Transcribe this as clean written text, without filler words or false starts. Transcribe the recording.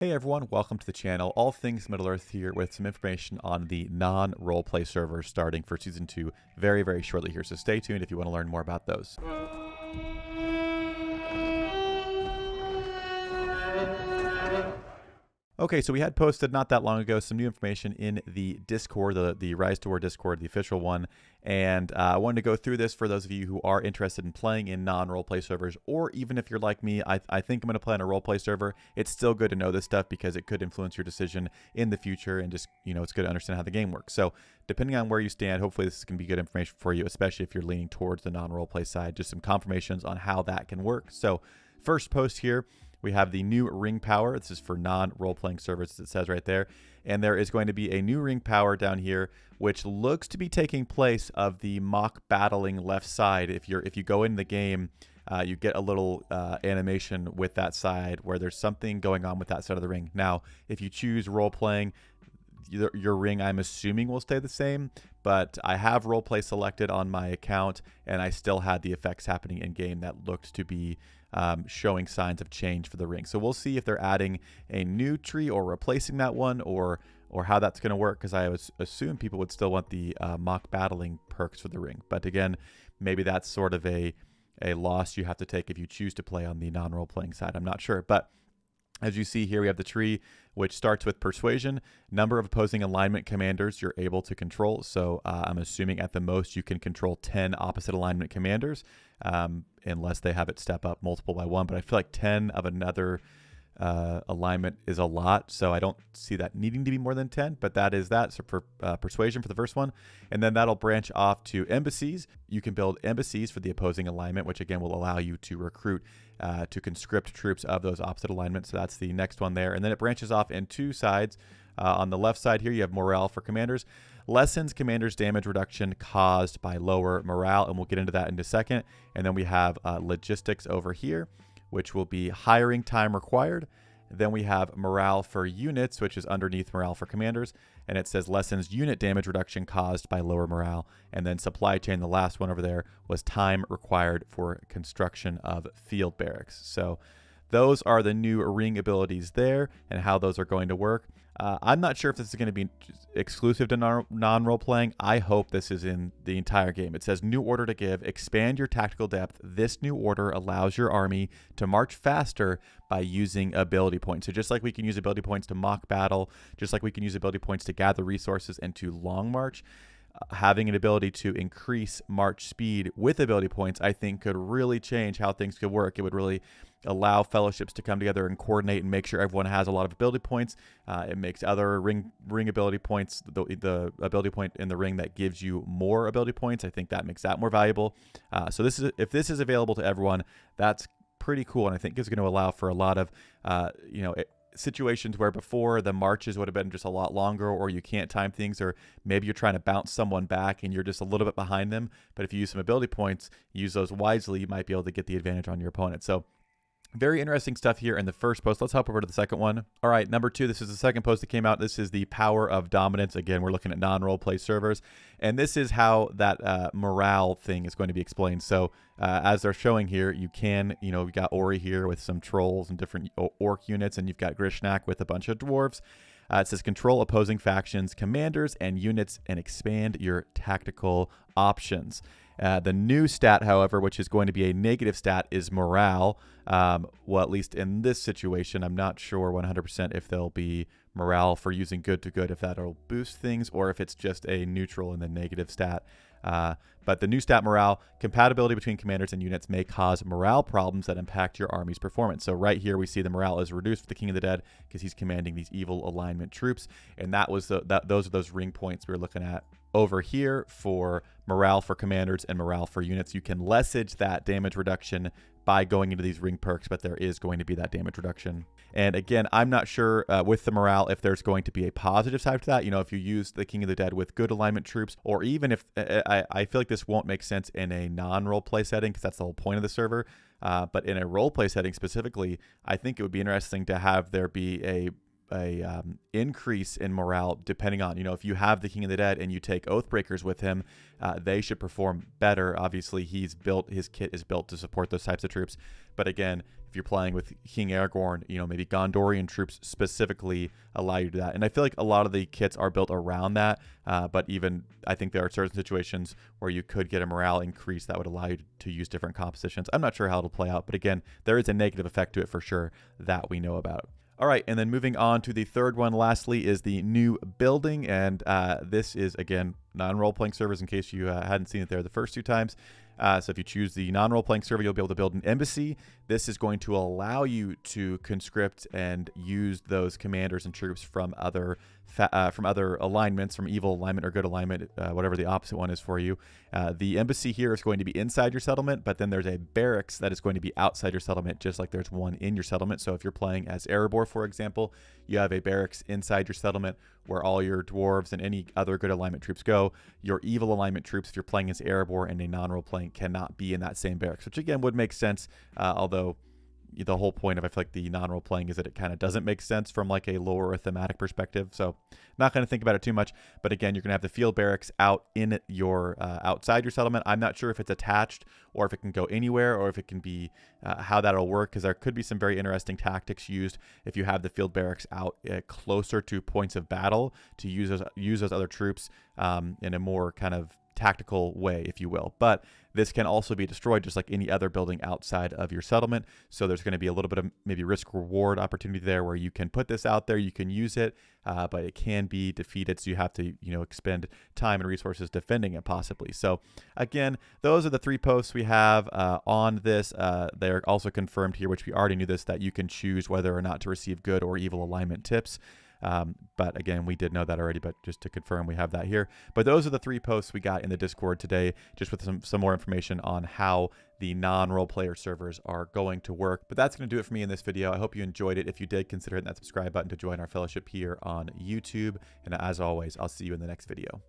Hey everyone, welcome to the channel. All things Middle-earth here with some information on the non-roleplay servers starting for Season 2 very shortly here, so stay tuned if you want to learn more about those. Okay, so we had posted not that long ago some new information in the Discord, the Rise to War Discord, the official one, and I wanted to go through this for those of you who are interested in playing in non-roleplay servers, or even if you're like me, I think I'm going to play on a roleplay server. It's still good to know this stuff because it could influence your decision in the future, and just, it's good to understand how the game works. So depending on where you stand, hopefully this can be good information for you, especially if you're leaning towards the non-roleplay side, just some confirmations on how that can work. So first post here, we have the new ring power. This is for non-role-playing servers, as it says right there. And there is going to be a new ring power down here, which looks to be taking place of the mock battling left side. If you go in the game, you get a little animation with that side where there's something going on with that side of the ring. Now, if you choose role-playing, your ring, I'm assuming, will stay the same, but I have roleplay selected on my account, and I still had the effects happening in-game that looked to be showing signs of change for the ring. So we'll see if they're adding a new tree or replacing that one, or how that's going to work, because I would assume people would still want the mock battling perks for the ring. But again, maybe that's sort of a loss you have to take if you choose to play on the non-role playing side. I'm not sure, but as you see here, we have the tree, which starts with persuasion, number of opposing alignment commanders you're able to control. So I'm assuming at the most you can control 10 opposite alignment commanders, unless they have it step up multiple by one. But I feel like 10 of another alignment is a lot, so I don't see that needing to be more than 10, but that is that. So for persuasion for the first one, and then that'll branch off to embassies. You can build embassies for the opposing alignment, which again will allow you to recruit to conscript troops of those opposite alignments. So that's the next one there, and then it branches off in two sides. On the left side here, you have morale for commanders. Lessens commanders' damage reduction caused by lower morale, and we'll get into that in a second. And then we have logistics over here, which will be hiring time required. Then we have morale for units, which is underneath morale for commanders. And it says lessens unit damage reduction caused by lower morale. And then supply chain, the last one over there, was time required for construction of field barracks. So those are the new ring abilities there and how those are going to work. I'm not sure if this is going to be exclusive to non-role playing. I hope this is in the entire game. It says new order to give, expand your tactical depth. This new order allows your army to march faster by using ability points. So just like we can use ability points to mock battle, just like we can use ability points to gather resources and to long march, having an ability to increase march speed with ability points, I think could really change how things could work. It would really allow fellowships to come together and coordinate and make sure everyone has a lot of ability points. It makes other ring ability points, the ability point in the ring that gives you more ability points, I think that makes that more valuable. So if this is available to everyone, that's pretty cool, and I think it's going to allow for a lot of situations where before the marches would have been just a lot longer, or you can't time things, or maybe you're trying to bounce someone back and you're just a little bit behind them. But if you use some ability points, use those wisely, you might be able to get the advantage on your opponent. So very interesting stuff here in the first post. Let's hop over to the second one. All right, number 2, this is the second post that came out. This is the power of dominance. Again, we're looking at non-role play servers, and this is how that morale thing is going to be explained. So as they're showing here, you can, we got Ori here with some trolls and different orc units, and you've got Grishnak with a bunch of dwarves. It says control opposing factions, commanders, and units, and expand your tactical options. The new stat, however, which is going to be a negative stat, is morale. Well, at least in this situation, I'm not sure 100% if there'll be morale for using good to good, if that'll boost things, or if it's just a neutral and then negative stat. But the new stat morale, compatibility between commanders and units may cause morale problems that impact your army's performance. So right here we see the morale is reduced for the King of the Dead because he's commanding these evil alignment troops, and that was those are those ring points we were looking at over here for morale for commanders and morale for units. You can leverage that damage reduction by going into these ring perks, but there is going to be that damage reduction. And again, I'm not sure with the morale if there's going to be a positive side to that. If you use the King of the Dead with good alignment troops, or even if I feel like this won't make sense in a non-role play setting because that's the whole point of the server. But in a role play setting specifically, I think it would be interesting to have there be a increase in morale depending on, if you have the King of the Dead and you take Oathbreakers with him, they should perform better. Obviously, his kit is built to support those types of troops. But again, if you're playing with King Aragorn, you know, maybe Gondorian troops specifically allow you to do that. And I feel like a lot of the kits are built around that, but even I think there are certain situations where you could get a morale increase that would allow you to use different compositions. I'm not sure how it'll play out, but again, there is a negative effect to it for sure that we know about. All right, and then moving on to the third one, lastly, is the new building. And this is, again, non-role-playing servers in case you hadn't seen it there the first two times. So if you choose the non-role-playing server, you'll be able to build an embassy. This is going to allow you to conscript and use those commanders and troops from other alignments, from evil alignment or good alignment, whatever the opposite one is for you. The embassy here is going to be inside your settlement, but then there's a barracks that is going to be outside your settlement, just like there's one in your settlement. So if you're playing as Erebor, for example, you have a barracks inside your settlement where all your dwarves and any other good alignment troops go. Your evil alignment troops, if you're playing as Erebor and a non-role playing, cannot be in that same barracks, which again would make sense, although the whole point of I feel like the non-role playing is that it kind of doesn't make sense from like a lore or thematic perspective. So not going to think about it too much, but again, you're going to have the field barracks out in your outside your settlement. I'm not sure if it's attached or if it can go anywhere or if it can be how that'll work, because there could be some very interesting tactics used if you have the field barracks out closer to points of battle to use those other troops in a more kind of tactical way, if you will. But this can also be destroyed just like any other building outside of your settlement. So there's going to be a little bit of maybe risk reward opportunity there where you can put this out there, you can use it, but it can be defeated. So you have to, expend time and resources defending it possibly. So again, those are the 3 posts we have on this. They're also confirmed here, which we already knew this, that you can choose whether or not to receive good or evil alignment tips. But again, we did know that already, but just to confirm, we have that here. But those are the 3 posts we got in the Discord today, just with some more information on how the non-role player servers are going to work. But that's going to do it for me in this video. I hope you enjoyed it. If you did, consider hitting that subscribe button to join our fellowship here on YouTube. And as always, I'll see you in the next video.